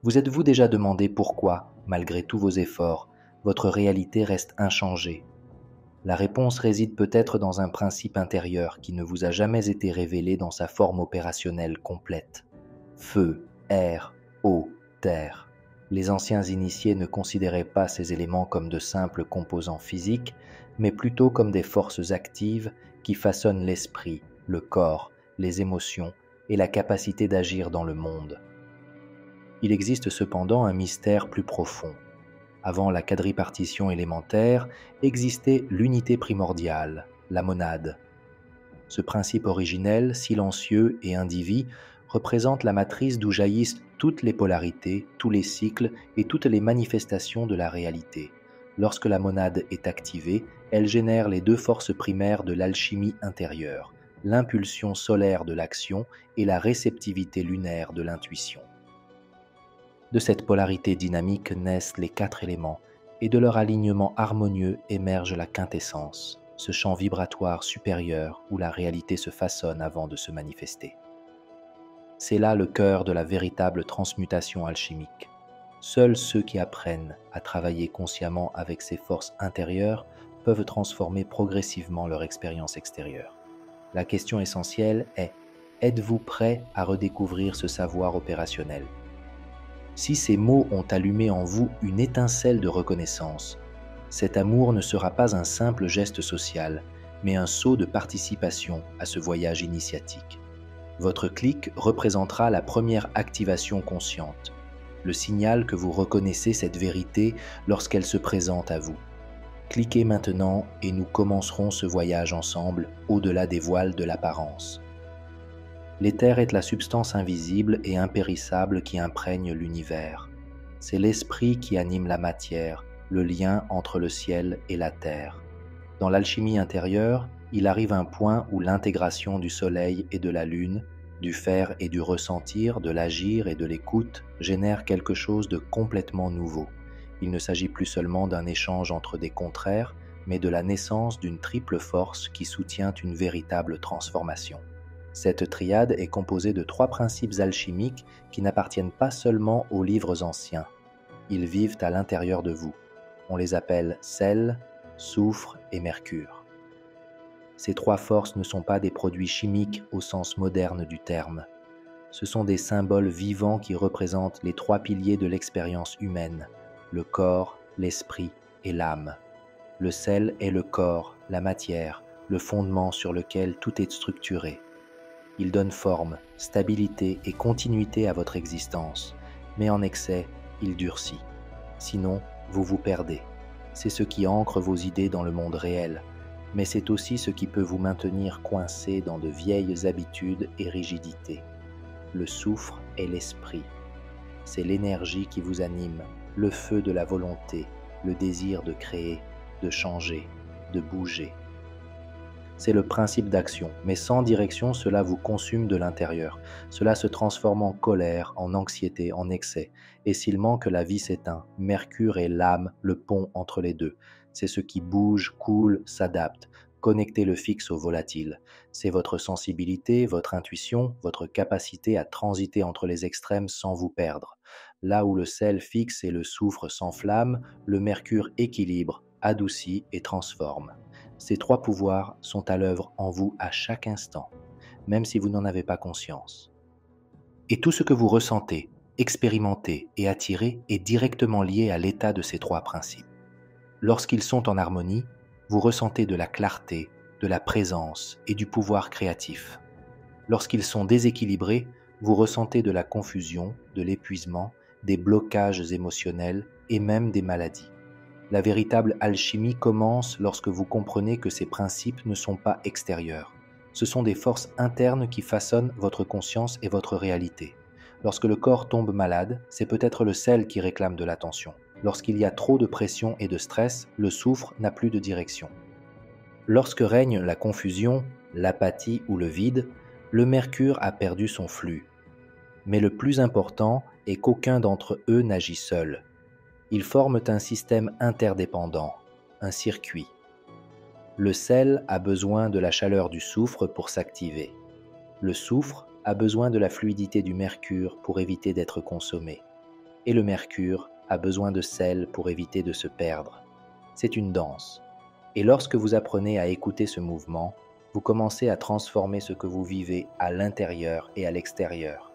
Vous êtes-vous déjà demandé pourquoi, malgré tous vos efforts, votre réalité reste inchangée? La réponse réside peut-être dans un principe intérieur qui ne vous a jamais été révélé dans sa forme opérationnelle complète. Feu, air, eau, terre. Les anciens initiés ne considéraient pas ces éléments comme de simples composants physiques, mais plutôt comme des forces actives qui façonnent l'esprit, le corps, les émotions et la capacité d'agir dans le monde. Il existe cependant un mystère plus profond. Avant la quadripartition élémentaire, existait l'unité primordiale, la monade. Ce principe originel, silencieux et indivis, représente la matrice d'où jaillissent toutes les polarités, tous les cycles et toutes les manifestations de la réalité. Lorsque la monade est activée, elle génère les deux forces primaires de l'alchimie intérieure, l'impulsion solaire de l'action et la réceptivité lunaire de l'intuition. De cette polarité dynamique naissent les quatre éléments, et de leur alignement harmonieux émerge la quintessence, ce champ vibratoire supérieur où la réalité se façonne avant de se manifester. C'est là le cœur de la véritable transmutation alchimique. Seuls ceux qui apprennent à travailler consciemment avec ces forces intérieures peuvent transformer progressivement leur expérience extérieure. La question essentielle est: êtes-vous prêt à redécouvrir ce savoir opérationnel? Si ces mots ont allumé en vous une étincelle de reconnaissance, cet amour ne sera pas un simple geste social, mais un saut de participation à ce voyage initiatique. Votre clic représentera la première activation consciente, le signal que vous reconnaissez cette vérité lorsqu'elle se présente à vous. Cliquez maintenant et nous commencerons ce voyage ensemble au-delà des voiles de l'apparence. L'éther est la substance invisible et impérissable qui imprègne l'univers. C'est l'esprit qui anime la matière, le lien entre le ciel et la terre. Dans l'alchimie intérieure, il arrive un point où l'intégration du soleil et de la lune, du faire et du ressentir, de l'agir et de l'écoute génère quelque chose de complètement nouveau. Il ne s'agit plus seulement d'un échange entre des contraires, mais de la naissance d'une triple force qui soutient une véritable transformation. Cette triade est composée de trois principes alchimiques qui n'appartiennent pas seulement aux livres anciens. Ils vivent à l'intérieur de vous. On les appelle sel, soufre et mercure. Ces trois forces ne sont pas des produits chimiques au sens moderne du terme. Ce sont des symboles vivants qui représentent les trois piliers de l'expérience humaine, le corps, l'esprit et l'âme. Le sel est le corps, la matière, le fondement sur lequel tout est structuré. Il donne forme, stabilité et continuité à votre existence, mais en excès, il durcit. Sinon, vous vous perdez. C'est ce qui ancre vos idées dans le monde réel, mais c'est aussi ce qui peut vous maintenir coincé dans de vieilles habitudes et rigidités. Le soufre est l'esprit. C'est l'énergie qui vous anime, le feu de la volonté, le désir de créer, de changer, de bouger. C'est le principe d'action, mais sans direction, cela vous consume de l'intérieur. Cela se transforme en colère, en anxiété, en excès. Et s'il manque, la vie s'éteint. Mercure est l'âme, le pont entre les deux. C'est ce qui bouge, coule, s'adapte. Connectez le fixe au volatile. C'est votre sensibilité, votre intuition, votre capacité à transiter entre les extrêmes sans vous perdre. Là où le sel fixe et le soufre s'enflamme, le mercure équilibre, adoucit et transforme. Ces trois pouvoirs sont à l'œuvre en vous à chaque instant, même si vous n'en avez pas conscience. Et tout ce que vous ressentez, expérimentez et attirez est directement lié à l'état de ces trois principes. Lorsqu'ils sont en harmonie, vous ressentez de la clarté, de la présence et du pouvoir créatif. Lorsqu'ils sont déséquilibrés, vous ressentez de la confusion, de l'épuisement, des blocages émotionnels et même des maladies. La véritable alchimie commence lorsque vous comprenez que ces principes ne sont pas extérieurs. Ce sont des forces internes qui façonnent votre conscience et votre réalité. Lorsque le corps tombe malade, c'est peut-être le sel qui réclame de l'attention. Lorsqu'il y a trop de pression et de stress, le soufre n'a plus de direction. Lorsque règne la confusion, l'apathie ou le vide, le mercure a perdu son flux. Mais le plus important est qu'aucun d'entre eux n'agit seul. Ils forment un système interdépendant, un circuit. Le sel a besoin de la chaleur du soufre pour s'activer. Le soufre a besoin de la fluidité du mercure pour éviter d'être consommé. et le mercure a besoin de sel pour éviter de se perdre. C'est une danse. Et lorsque vous apprenez à écouter ce mouvement, vous commencez à transformer ce que vous vivez à l'intérieur et à l'extérieur.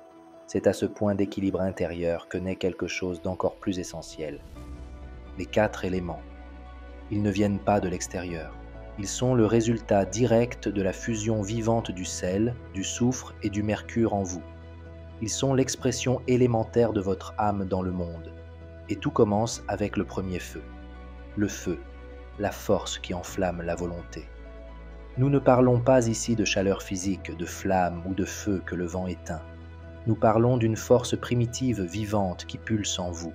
C'est à ce point d'équilibre intérieur que naît quelque chose d'encore plus essentiel. Les 4 éléments. Ils ne viennent pas de l'extérieur. Ils sont le résultat direct de la fusion vivante du sel, du soufre et du mercure en vous. Ils sont l'expression élémentaire de votre âme dans le monde. Et tout commence avec le premier feu. Le feu, la force qui enflamme la volonté. Nous ne parlons pas ici de chaleur physique, de flamme ou de feu que le vent éteint. Nous parlons d'une force primitive vivante qui pulse en vous,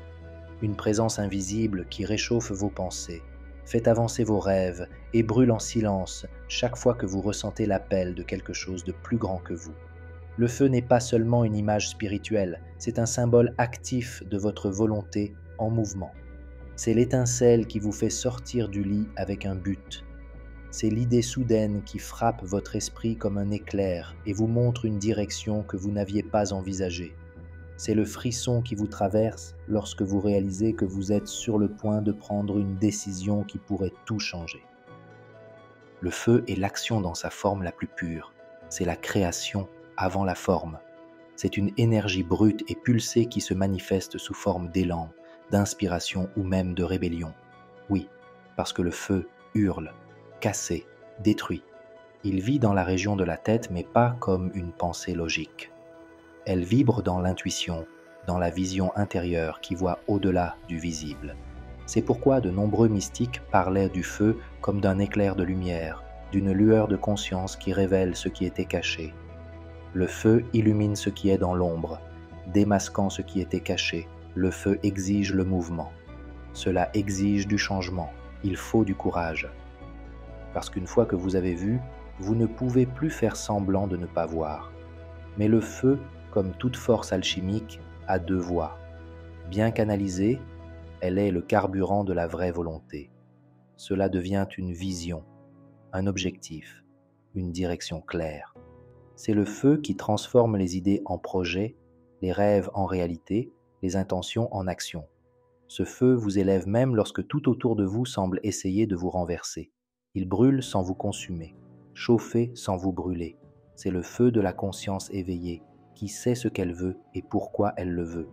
une présence invisible qui réchauffe vos pensées, fait avancer vos rêves et brûle en silence chaque fois que vous ressentez l'appel de quelque chose de plus grand que vous. Le feu n'est pas seulement une image spirituelle, c'est un symbole actif de votre volonté en mouvement. C'est l'étincelle qui vous fait sortir du lit avec un but. C'est l'idée soudaine qui frappe votre esprit comme un éclair et vous montre une direction que vous n'aviez pas envisagée. C'est le frisson qui vous traverse lorsque vous réalisez que vous êtes sur le point de prendre une décision qui pourrait tout changer. Le feu est l'action dans sa forme la plus pure. C'est la création avant la forme. C'est une énergie brute et pulsée qui se manifeste sous forme d'élan, d'inspiration ou même de rébellion. Oui, parce que le feu hurle, cassé, détruit. Il vit dans la région de la tête, mais pas comme une pensée logique. Elle vibre dans l'intuition, dans la vision intérieure qui voit au-delà du visible. C'est pourquoi de nombreux mystiques parlaient du feu comme d'un éclair de lumière, d'une lueur de conscience qui révèle ce qui était caché. Le feu illumine ce qui est dans l'ombre, démasquant ce qui était caché. Le feu exige le mouvement. Cela exige du changement. Il faut du courage. Parce qu'une fois que vous avez vu, vous ne pouvez plus faire semblant de ne pas voir. Mais le feu, comme toute force alchimique, a 2 voies. Bien canalisée, elle est le carburant de la vraie volonté. Cela devient une vision, un objectif, une direction claire. C'est le feu qui transforme les idées en projets, les rêves en réalité, les intentions en action. Ce feu vous élève même lorsque tout autour de vous semble essayer de vous renverser. Il brûle sans vous consumer, chauffer sans vous brûler. C'est le feu de la conscience éveillée, qui sait ce qu'elle veut et pourquoi elle le veut.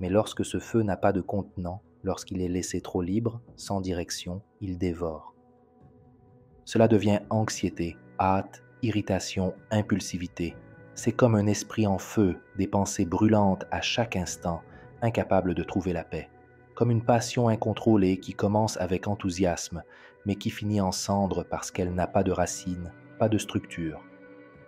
Mais lorsque ce feu n'a pas de contenant, lorsqu'il est laissé trop libre, sans direction, il dévore. Cela devient anxiété, hâte, irritation, impulsivité. C'est comme un esprit en feu, des pensées brûlantes à chaque instant, incapable de trouver la paix. Comme une passion incontrôlée qui commence avec enthousiasme, mais qui finit en cendres parce qu'elle n'a pas de racines, pas de structure.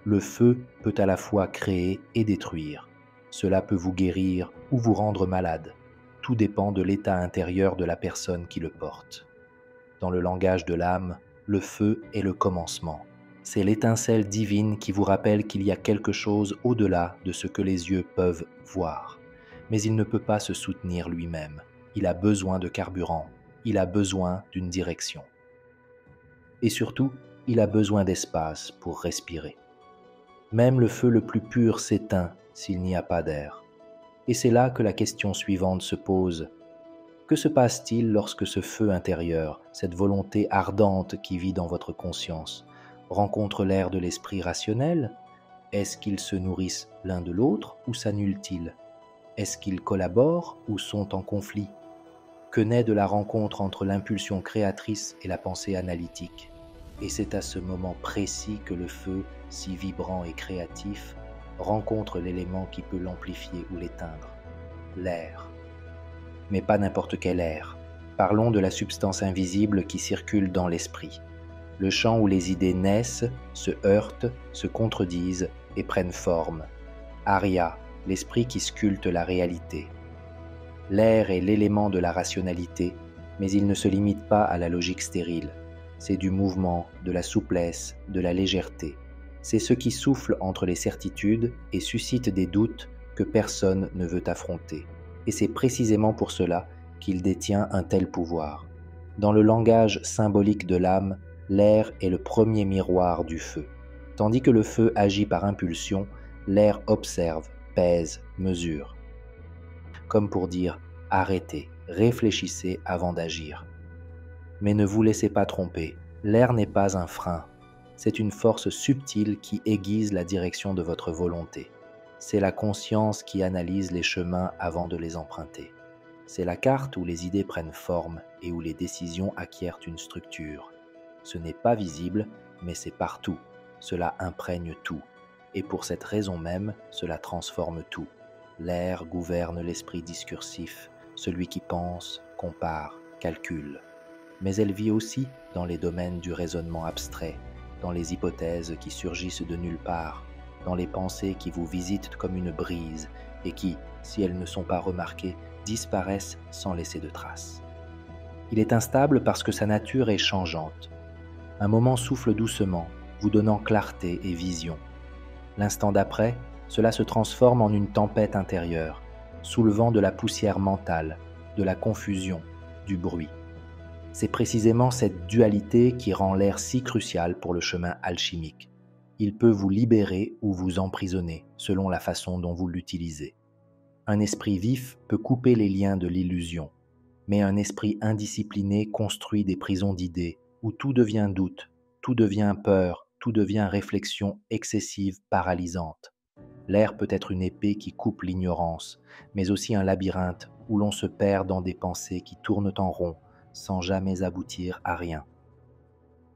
Le feu peut à la fois créer et détruire. Cela peut vous guérir ou vous rendre malade. Tout dépend de l'état intérieur de la personne qui le porte. Dans le langage de l'âme, le feu est le commencement. C'est l'étincelle divine qui vous rappelle qu'il y a quelque chose au-delà de ce que les yeux peuvent voir. Mais il ne peut pas se soutenir lui-même. Il a besoin de carburant. Il a besoin d'une direction. Et surtout, il a besoin d'espace pour respirer. Même le feu le plus pur s'éteint s'il n'y a pas d'air. Et c'est là que la question suivante se pose. Que se passe-t-il lorsque ce feu intérieur, cette volonté ardente qui vit dans votre conscience, rencontre l'air de l'esprit rationnel? Est-ce qu'ils se nourrissent l'un de l'autre ou s'annulent-ils? Est-ce qu'ils collaborent ou sont en conflit? Que naît de la rencontre entre l'impulsion créatrice et la pensée analytique? Et c'est à ce moment précis que le feu, si vibrant et créatif, rencontre l'élément qui peut l'amplifier ou l'éteindre, l'air. Mais pas n'importe quel air. Parlons de la substance invisible qui circule dans l'esprit. Le champ où les idées naissent, se heurtent, se contredisent et prennent forme. Arya, l'esprit qui sculpte la réalité. L'air est l'élément de la rationalité, mais il ne se limite pas à la logique stérile. C'est du mouvement, de la souplesse, de la légèreté. C'est ce qui souffle entre les certitudes et suscite des doutes que personne ne veut affronter. Et c'est précisément pour cela qu'il détient un tel pouvoir. Dans le langage symbolique de l'âme, l'air est le premier miroir du feu. Tandis que le feu agit par impulsion, l'air observe, pèse, mesure. Comme pour dire Arrêtez, réfléchissez avant d'agir. Mais ne vous laissez pas tromper, l'air n'est pas un frein. C'est une force subtile qui aiguise la direction de votre volonté. C'est la conscience qui analyse les chemins avant de les emprunter. C'est la carte où les idées prennent forme et où les décisions acquièrent une structure. Ce n'est pas visible, mais c'est partout. Cela imprègne tout. Et pour cette raison même, cela transforme tout. L'air gouverne l'esprit discursif, celui qui pense, compare, calcule. Mais elle vit aussi dans les domaines du raisonnement abstrait, dans les hypothèses qui surgissent de nulle part, dans les pensées qui vous visitent comme une brise et qui, si elles ne sont pas remarquées, disparaissent sans laisser de traces. Il est instable parce que sa nature est changeante. Un moment souffle doucement, vous donnant clarté et vision. L'instant d'après, cela se transforme en une tempête intérieure, soulevant de la poussière mentale, de la confusion, du bruit. C'est précisément cette dualité qui rend l'air si crucial pour le chemin alchimique. Il peut vous libérer ou vous emprisonner, selon la façon dont vous l'utilisez. Un esprit vif peut couper les liens de l'illusion, mais un esprit indiscipliné construit des prisons d'idées où tout devient doute, tout devient peur, tout devient réflexion excessive, paralysante. L'air peut être une épée qui coupe l'ignorance, mais aussi un labyrinthe où l'on se perd dans des pensées qui tournent en rond, sans jamais aboutir à rien.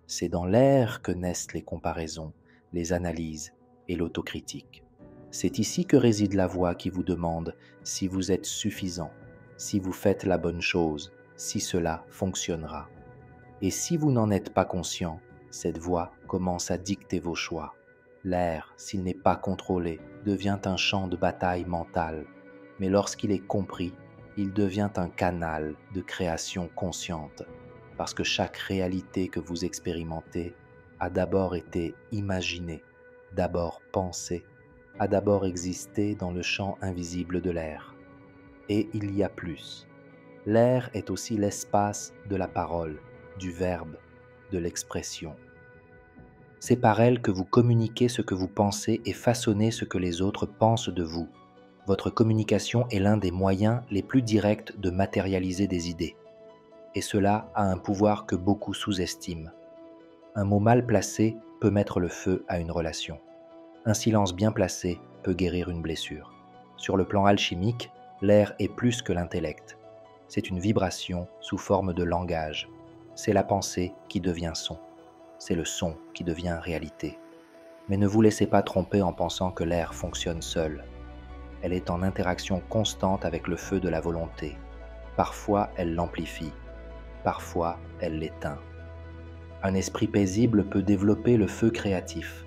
C'est dans l'air que naissent les comparaisons, les analyses et l'autocritique. C'est ici que réside la voix qui vous demande si vous êtes suffisant, si vous faites la bonne chose, si cela fonctionnera. Et si vous n'en êtes pas conscient, cette voix commence à dicter vos choix. L'air, s'il n'est pas contrôlé, devient un champ de bataille mentale, mais lorsqu'il est compris, il devient un canal de création consciente, parce que chaque réalité que vous expérimentez a d'abord été imaginée, d'abord pensée, a d'abord existé dans le champ invisible de l'air. Et il y a plus. L'air est aussi l'espace de la parole, du verbe, de l'expression. C'est par elle que vous communiquez ce que vous pensez et façonnez ce que les autres pensent de vous. Votre communication est l'un des moyens les plus directs de matérialiser des idées. Et cela a un pouvoir que beaucoup sous-estiment. Un mot mal placé peut mettre le feu à une relation. Un silence bien placé peut guérir une blessure. Sur le plan alchimique, l'air est plus que l'intellect. C'est une vibration sous forme de langage. C'est la pensée qui devient son. C'est le son qui devient réalité. Mais ne vous laissez pas tromper en pensant que l'air fonctionne seul. Elle est en interaction constante avec le feu de la volonté. Parfois, elle l'amplifie. Parfois, elle l'éteint. Un esprit paisible peut développer le feu créatif.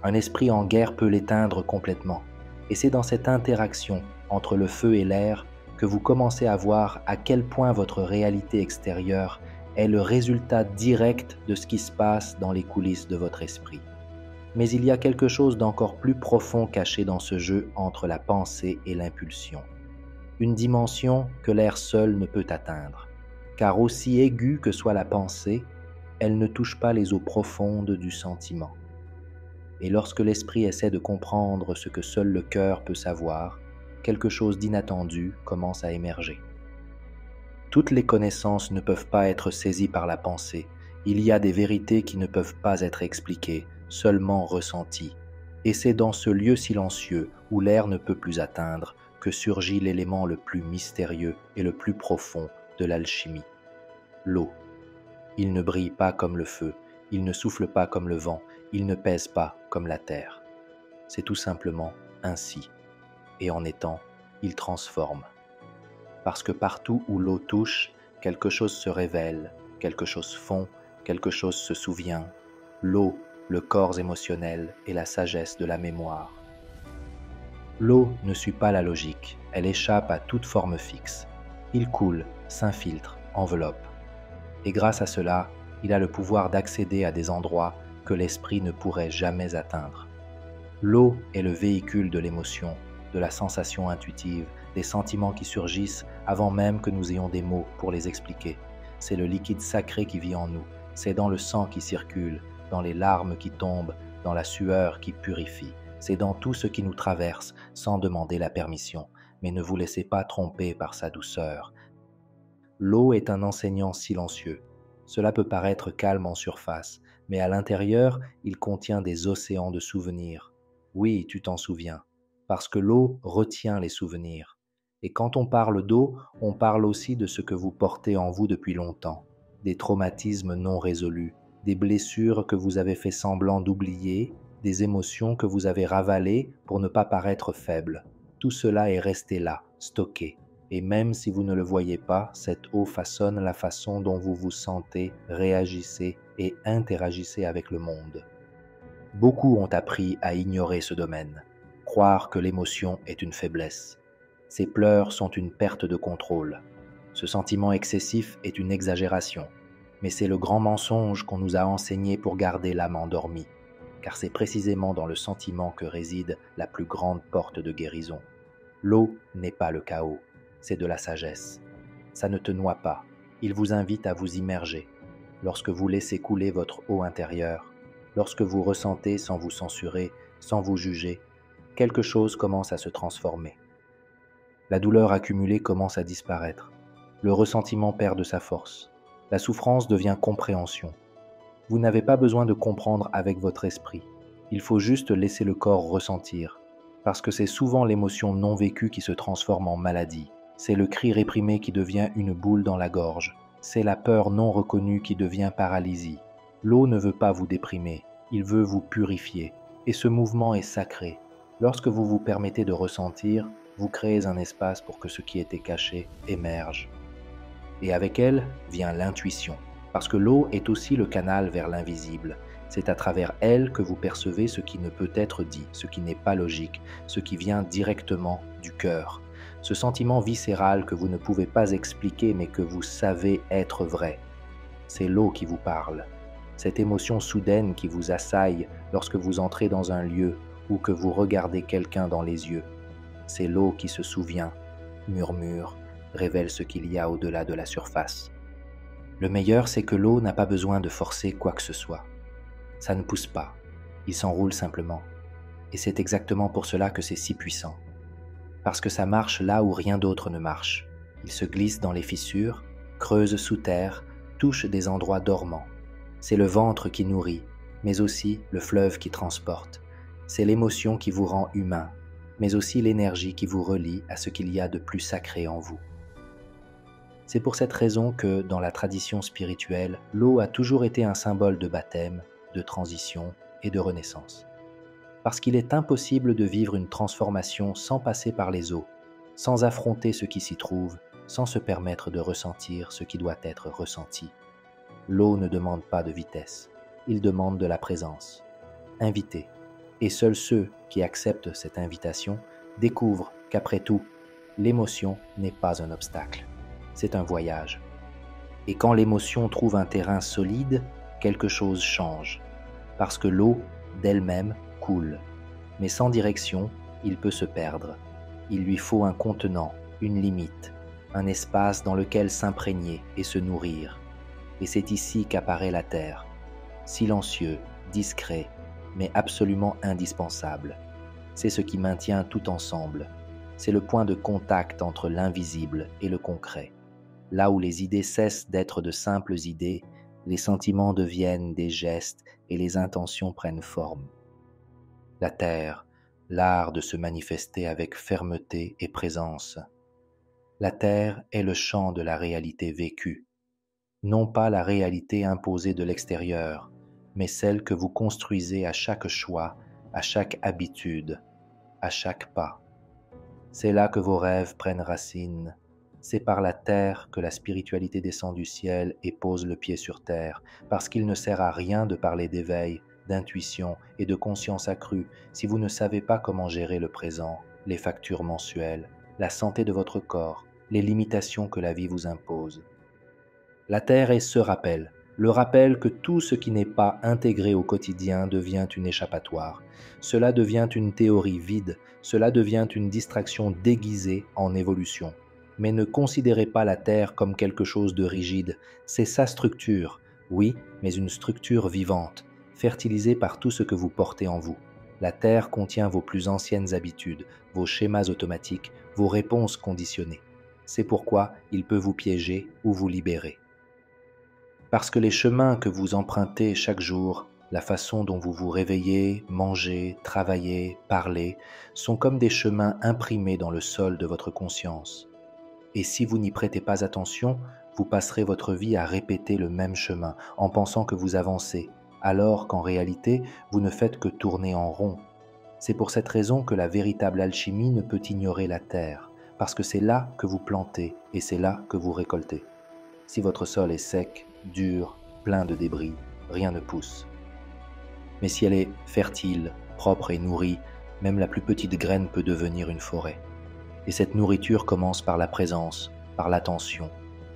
Un esprit en guerre peut l'éteindre complètement. Et c'est dans cette interaction entre le feu et l'air que vous commencez à voir à quel point votre réalité extérieure est le résultat direct de ce qui se passe dans les coulisses de votre esprit. Mais il y a quelque chose d'encore plus profond caché dans ce jeu entre la pensée et l'impulsion. Une dimension que l'air seul ne peut atteindre, car aussi aiguë que soit la pensée, elle ne touche pas les eaux profondes du sentiment. Et lorsque l'esprit essaie de comprendre ce que seul le cœur peut savoir, quelque chose d'inattendu commence à émerger. Toutes les connaissances ne peuvent pas être saisies par la pensée. Il y a des vérités qui ne peuvent pas être expliquées, seulement ressenties. Et c'est dans ce lieu silencieux où l'air ne peut plus atteindre que surgit l'élément le plus mystérieux et le plus profond de l'alchimie, l'eau. Il ne brille pas comme le feu, il ne souffle pas comme le vent, il ne pèse pas comme la terre. C'est tout simplement ainsi. Et en étant, il transforme. Parce que partout où l'eau touche, quelque chose se révèle, quelque chose fond, quelque chose se souvient. L'eau, le corps émotionnel et la sagesse de la mémoire. L'eau ne suit pas la logique, elle échappe à toute forme fixe. Il coule, s'infiltre, enveloppe. Et grâce à cela, il a le pouvoir d'accéder à des endroits que l'esprit ne pourrait jamais atteindre. L'eau est le véhicule de l'émotion, de la sensation intuitive, des sentiments qui surgissent avant même que nous ayons des mots pour les expliquer. C'est le liquide sacré qui vit en nous, c'est dans le sang qui circule, dans les larmes qui tombent, dans la sueur qui purifie. C'est dans tout ce qui nous traverse sans demander la permission, mais ne vous laissez pas tromper par sa douceur. L'eau est un enseignant silencieux. Cela peut paraître calme en surface, mais à l'intérieur, il contient des océans de souvenirs. Oui, tu t'en souviens, parce que l'eau retient les souvenirs. Et quand on parle d'eau, on parle aussi de ce que vous portez en vous depuis longtemps, des traumatismes non résolus, des blessures que vous avez fait semblant d'oublier, des émotions que vous avez ravalées pour ne pas paraître faible. Tout cela est resté là, stocké. Et même si vous ne le voyez pas, cette eau façonne la façon dont vous vous sentez, réagissez et interagissez avec le monde. Beaucoup ont appris à ignorer ce domaine, croire que l'émotion est une faiblesse. Ces pleurs sont une perte de contrôle. Ce sentiment excessif est une exagération, mais c'est le grand mensonge qu'on nous a enseigné pour garder l'âme endormie, car c'est précisément dans le sentiment que réside la plus grande porte de guérison. L'eau n'est pas le chaos. C'est de la sagesse. Ça ne te noie pas. Il vous invite à vous immerger. Lorsque vous laissez couler votre eau intérieure, lorsque vous ressentez sans vous censurer, sans vous juger, quelque chose commence à se transformer. La douleur accumulée commence à disparaître. Le ressentiment perd de sa force. La souffrance devient compréhension. Vous n'avez pas besoin de comprendre avec votre esprit. Il faut juste laisser le corps ressentir, parce que c'est souvent l'émotion non vécue qui se transforme en maladie. C'est le cri réprimé qui devient une boule dans la gorge. C'est la peur non reconnue qui devient paralysie. L'eau ne veut pas vous déprimer, il veut vous purifier. Et ce mouvement est sacré. Lorsque vous vous permettez de ressentir, vous créez un espace pour que ce qui était caché émerge. Et avec elle vient l'intuition, parce que l'eau est aussi le canal vers l'invisible. C'est à travers elle que vous percevez ce qui ne peut être dit, ce qui n'est pas logique, ce qui vient directement du cœur. Ce sentiment viscéral que vous ne pouvez pas expliquer mais que vous savez être vrai. C'est l'eau qui vous parle. Cette émotion soudaine qui vous assaille lorsque vous entrez dans un lieu ou que vous regardez quelqu'un dans les yeux. C'est l'eau qui se souvient, murmure, révèle ce qu'il y a au-delà de la surface. Le meilleur, c'est que l'eau n'a pas besoin de forcer quoi que ce soit. Ça ne pousse pas, il s'enroule simplement. Et c'est exactement pour cela que c'est si puissant. Parce que ça marche là où rien d'autre ne marche. Il se glisse dans les fissures, creuse sous terre, touche des endroits dormants. C'est le ventre qui nourrit, mais aussi le fleuve qui transporte. C'est l'émotion qui vous rend humain, mais aussi l'énergie qui vous relie à ce qu'il y a de plus sacré en vous. C'est pour cette raison que, dans la tradition spirituelle, l'eau a toujours été un symbole de baptême, de transition et de renaissance. Parce qu'il est impossible de vivre une transformation sans passer par les eaux, sans affronter ce qui s'y trouve, sans se permettre de ressentir ce qui doit être ressenti. L'eau ne demande pas de vitesse, il demande de la présence. Invité. Et seuls ceux qui acceptent cette invitation découvrent qu'après tout, l'émotion n'est pas un obstacle, c'est un voyage. Et quand l'émotion trouve un terrain solide, quelque chose change, parce que l'eau, d'elle-même, coule. Mais sans direction, il peut se perdre. Il lui faut un contenant, une limite, un espace dans lequel s'imprégner et se nourrir. Et c'est ici qu'apparaît la terre, silencieux, discret, mais absolument indispensable. C'est ce qui maintient tout ensemble. C'est le point de contact entre l'invisible et le concret. Là où les idées cessent d'être de simples idées, les sentiments deviennent des gestes et les intentions prennent forme. La terre, l'art de se manifester avec fermeté et présence. La terre est le champ de la réalité vécue, non pas la réalité imposée de l'extérieur, mais celle que vous construisez à chaque choix, à chaque habitude, à chaque pas. C'est là que vos rêves prennent racine. C'est par la terre que la spiritualité descend du ciel et pose le pied sur terre, parce qu'il ne sert à rien de parler d'éveil, d'intuition et de conscience accrue si vous ne savez pas comment gérer le présent, les factures mensuelles, la santé de votre corps, les limitations que la vie vous impose. La terre est ce rappel, le rappel que tout ce qui n'est pas intégré au quotidien devient une échappatoire. Cela devient une théorie vide, cela devient une distraction déguisée en évolution. Mais ne considérez pas la terre comme quelque chose de rigide, c'est sa structure, oui, mais une structure vivante, fertilisée par tout ce que vous portez en vous. La Terre contient vos plus anciennes habitudes, vos schémas automatiques, vos réponses conditionnées. C'est pourquoi il peut vous piéger ou vous libérer. Parce que les chemins que vous empruntez chaque jour, la façon dont vous vous réveillez, mangez, travaillez, parlez, sont comme des chemins imprimés dans le sol de votre conscience. Et si vous n'y prêtez pas attention, vous passerez votre vie à répéter le même chemin en pensant que vous avancez, alors qu'en réalité, vous ne faites que tourner en rond. C'est pour cette raison que la véritable alchimie ne peut ignorer la terre, parce que c'est là que vous plantez et c'est là que vous récoltez. Si votre sol est sec, dur, plein de débris, rien ne pousse. Mais si elle est fertile, propre et nourrie, même la plus petite graine peut devenir une forêt. Et cette nourriture commence par la présence, par l'attention,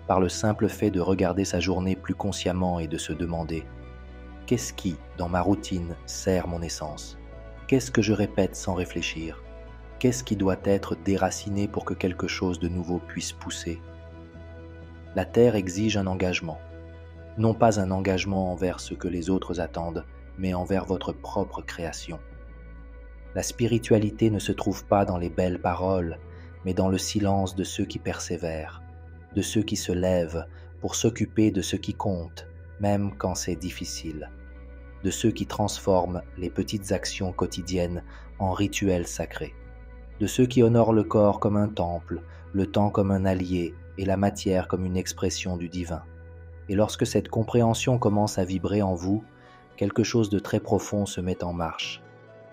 par le simple fait de regarder sa journée plus consciemment et de se demander « Qu'est-ce qui, dans ma routine, sert mon essence ? Qu'est-ce que je répète sans réfléchir ? Qu'est-ce qui doit être déraciné pour que quelque chose de nouveau puisse pousser ?» La terre exige un engagement. Non pas un engagement envers ce que les autres attendent, mais envers votre propre création. La spiritualité ne se trouve pas dans les belles paroles, mais dans le silence de ceux qui persévèrent, de ceux qui se lèvent pour s'occuper de ce qui compte, même quand c'est difficile, de ceux qui transforment les petites actions quotidiennes en rituels sacrés, de ceux qui honorent le corps comme un temple, le temps comme un allié et la matière comme une expression du divin. Et lorsque cette compréhension commence à vibrer en vous, quelque chose de très profond se met en marche,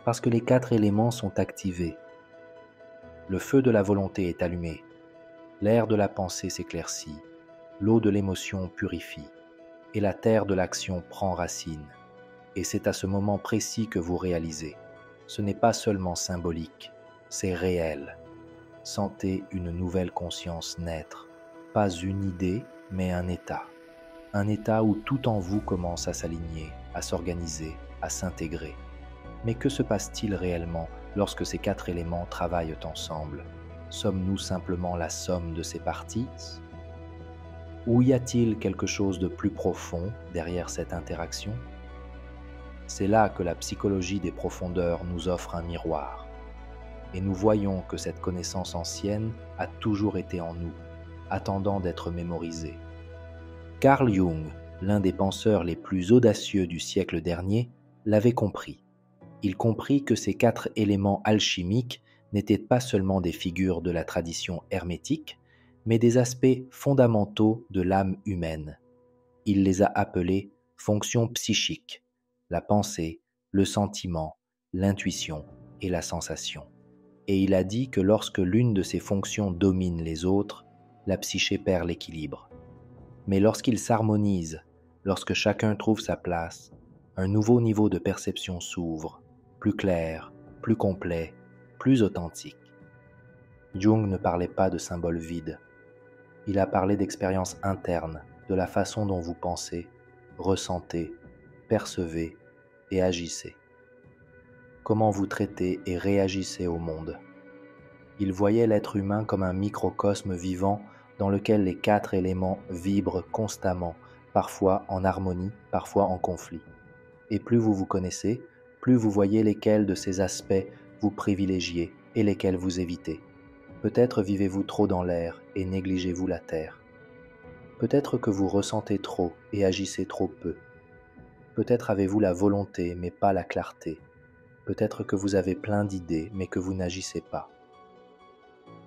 parce que les 4 éléments sont activés. Le feu de la volonté est allumé, l'air de la pensée s'éclaircit, l'eau de l'émotion purifie, et la terre de l'action prend racine. Et c'est à ce moment précis que vous réalisez. Ce n'est pas seulement symbolique, c'est réel. Sentez une nouvelle conscience naître, pas une idée, mais un état. Un état où tout en vous commence à s'aligner, à s'organiser, à s'intégrer. Mais que se passe-t-il réellement lorsque ces 4 éléments travaillent ensemble ? Sommes-nous simplement la somme de ces parties ? Ou y a-t-il quelque chose de plus profond derrière cette interaction ? C'est là que la psychologie des profondeurs nous offre un miroir. Et nous voyons que cette connaissance ancienne a toujours été en nous, attendant d'être mémorisée. Carl Jung, l'un des penseurs les plus audacieux du siècle dernier, l'avait compris. Il comprit que ces 4 éléments alchimiques n'étaient pas seulement des figures de la tradition hermétique, mais des aspects fondamentaux de l'âme humaine. Il les a appelés fonctions psychiques, la pensée, le sentiment, l'intuition et la sensation. Et il a dit que lorsque l'une de ces fonctions domine les autres, la psyché perd l'équilibre. Mais lorsqu'ils s'harmonisent, lorsque chacun trouve sa place, un nouveau niveau de perception s'ouvre, plus clair, plus complet, plus authentique. Jung ne parlait pas de symboles vides. Il a parlé d'expériences internes, de la façon dont vous pensez, ressentez, percevez et agissez. Comment vous traitez et réagissez au monde. Il voyait l'être humain comme un microcosme vivant dans lequel les 4 éléments vibrent constamment, parfois en harmonie, parfois en conflit. Et plus vous vous connaissez, plus vous voyez lesquels de ces aspects vous privilégiez et lesquels vous évitez. Peut-être vivez-vous trop dans l'air et négligez-vous la terre. Peut-être que vous ressentez trop et agissez trop peu. Peut-être avez-vous la volonté mais pas la clarté. Peut-être que vous avez plein d'idées mais que vous n'agissez pas.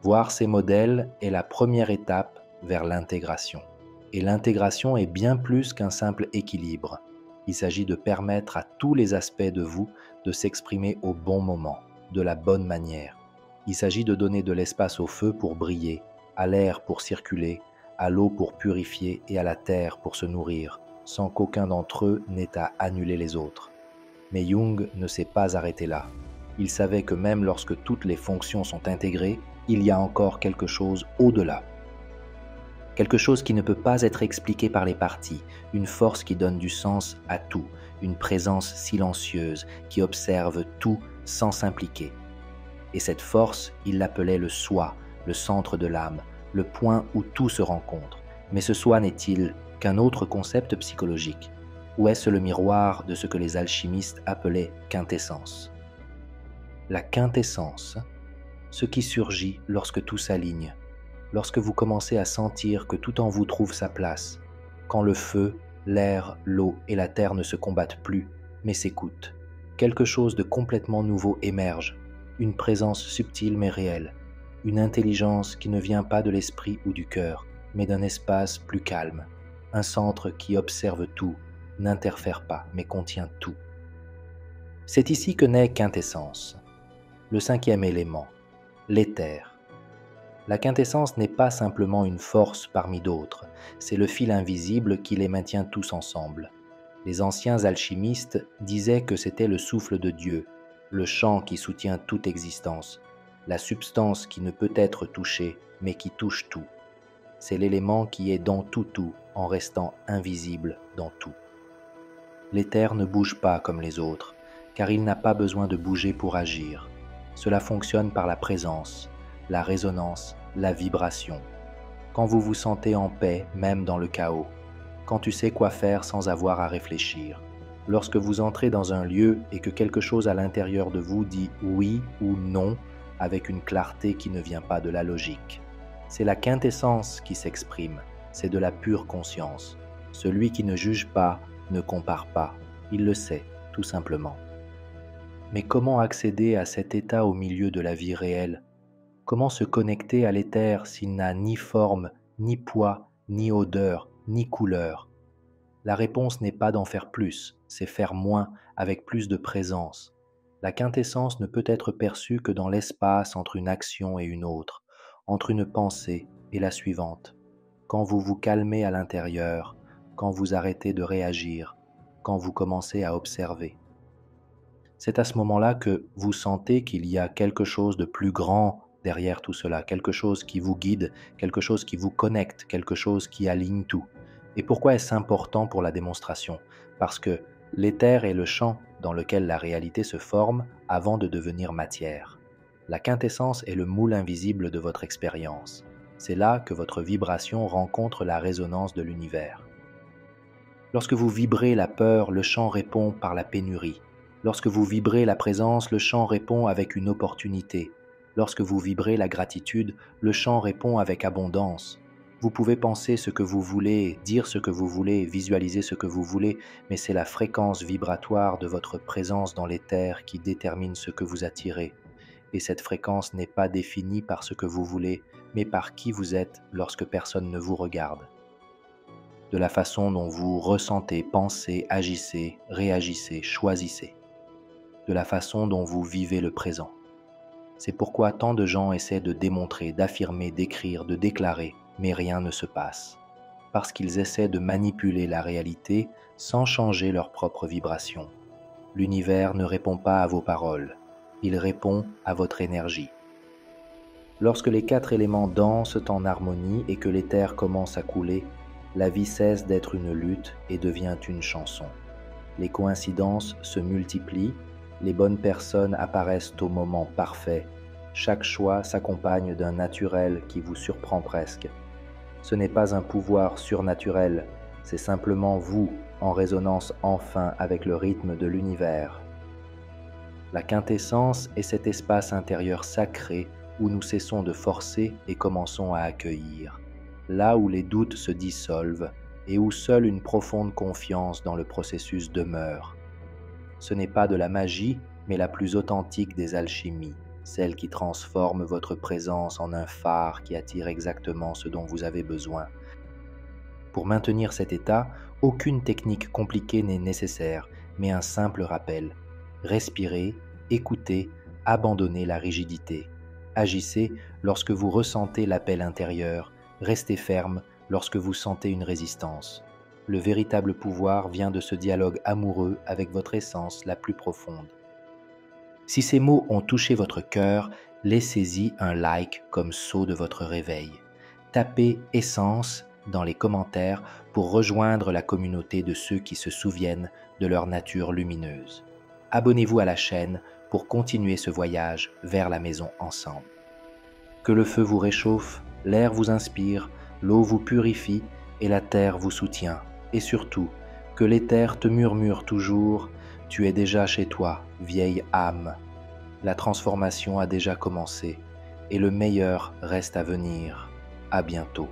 Voir ces modèles est la première étape vers l'intégration. Et l'intégration est bien plus qu'un simple équilibre. Il s'agit de permettre à tous les aspects de vous de s'exprimer au bon moment, de la bonne manière. Il s'agit de donner de l'espace au feu pour briller, à l'air pour circuler, à l'eau pour purifier et à la terre pour se nourrir, sans qu'aucun d'entre eux n'ait à annuler les autres. Mais Jung ne s'est pas arrêté là. Il savait que même lorsque toutes les fonctions sont intégrées, il y a encore quelque chose au-delà. Quelque chose qui ne peut pas être expliqué par les parties, une force qui donne du sens à tout, une présence silencieuse qui observe tout sans s'impliquer. Et cette force, il l'appelait le soi, le centre de l'âme, le point où tout se rencontre. Mais ce soi n'est-il qu'un autre concept psychologique? Ou est-ce le miroir de ce que les alchimistes appelaient quintessence? la quintessence, ce qui surgit lorsque tout s'aligne, lorsque vous commencez à sentir que tout en vous trouve sa place, quand le feu, l'air, l'eau et la terre ne se combattent plus, mais s'écoutent. Quelque chose de complètement nouveau émerge, une présence subtile mais réelle, une intelligence qui ne vient pas de l'esprit ou du cœur, mais d'un espace plus calme, un centre qui observe tout, n'interfère pas, mais contient tout. C'est ici que naît Quintessence, le cinquième élément, l'éther. La quintessence n'est pas simplement une force parmi d'autres, c'est le fil invisible qui les maintient tous ensemble. Les anciens alchimistes disaient que c'était le souffle de Dieu, le chant qui soutient toute existence, la substance qui ne peut être touchée, mais qui touche tout. C'est l'élément qui est dans tout en restant invisible dans tout. L'éther ne bouge pas comme les autres, car il n'a pas besoin de bouger pour agir. Cela fonctionne par la présence, la résonance, la vibration. Quand vous vous sentez en paix, même dans le chaos. Quand tu sais quoi faire sans avoir à réfléchir. Lorsque vous entrez dans un lieu et que quelque chose à l'intérieur de vous dit oui ou non avec une clarté qui ne vient pas de la logique. C'est la quintessence qui s'exprime, c'est de la pure conscience. Celui qui ne juge pas, ne compare pas, il le sait, tout simplement. Mais comment accéder à cet état au milieu de la vie réelle ? Comment se connecter à l'éther s'il n'a ni forme, ni poids, ni odeur, ni couleur ? La réponse n'est pas d'en faire plus, c'est faire moins avec plus de présence. La quintessence ne peut être perçue que dans l'espace entre une action et une autre, entre une pensée et la suivante. Quand vous vous calmez à l'intérieur, quand vous arrêtez de réagir, quand vous commencez à observer. C'est à ce moment-là que vous sentez qu'il y a quelque chose de plus grand derrière tout cela, quelque chose qui vous guide, quelque chose qui vous connecte, quelque chose qui aligne tout. Et pourquoi est-ce important pour la démonstration ? Parce que l'éther est le champ dans lequel la réalité se forme avant de devenir matière. La quintessence est le moule invisible de votre expérience. C'est là que votre vibration rencontre la résonance de l'univers. Lorsque vous vibrez la peur, le champ répond par la pénurie. Lorsque vous vibrez la présence, le champ répond avec une opportunité. Lorsque vous vibrez la gratitude, le champ répond avec abondance. Vous pouvez penser ce que vous voulez, dire ce que vous voulez, visualiser ce que vous voulez, mais c'est la fréquence vibratoire de votre présence dans l'éther qui détermine ce que vous attirez. Et cette fréquence n'est pas définie par ce que vous voulez, mais par qui vous êtes lorsque personne ne vous regarde. De la façon dont vous ressentez, pensez, agissez, réagissez, choisissez. De la façon dont vous vivez le présent. C'est pourquoi tant de gens essaient de démontrer, d'affirmer, d'écrire, de déclarer, mais rien ne se passe. Parce qu'ils essaient de manipuler la réalité sans changer leur propre vibration. L'univers ne répond pas à vos paroles, il répond à votre énergie. Lorsque les 4 éléments dansent en harmonie et que l'éther commence à couler, la vie cesse d'être une lutte et devient une chanson. Les coïncidences se multiplient, les bonnes personnes apparaissent au moment parfait. Chaque choix s'accompagne d'un naturel qui vous surprend presque. Ce n'est pas un pouvoir surnaturel, c'est simplement vous en résonance enfin avec le rythme de l'univers. La quintessence est cet espace intérieur sacré où nous cessons de forcer et commençons à accueillir, là où les doutes se dissolvent et où seule une profonde confiance dans le processus demeure. Ce n'est pas de la magie, mais la plus authentique des alchimies, celle qui transforme votre présence en un phare qui attire exactement ce dont vous avez besoin. Pour maintenir cet état, aucune technique compliquée n'est nécessaire, mais un simple rappel. Respirez, écoutez, abandonnez la rigidité. Agissez lorsque vous ressentez l'appel intérieur, restez ferme lorsque vous sentez une résistance. Le véritable pouvoir vient de ce dialogue amoureux avec votre essence la plus profonde. Si ces mots ont touché votre cœur, laissez-y un like comme sceau de votre réveil. Tapez « Essence » dans les commentaires pour rejoindre la communauté de ceux qui se souviennent de leur nature lumineuse. Abonnez-vous à la chaîne pour continuer ce voyage vers la maison ensemble. Que le feu vous réchauffe, l'air vous inspire, l'eau vous purifie et la terre vous soutient. Et surtout, que l'éther te murmure toujours « Tu es déjà chez toi, vieille âme ». La transformation a déjà commencé et le meilleur reste à venir. À bientôt.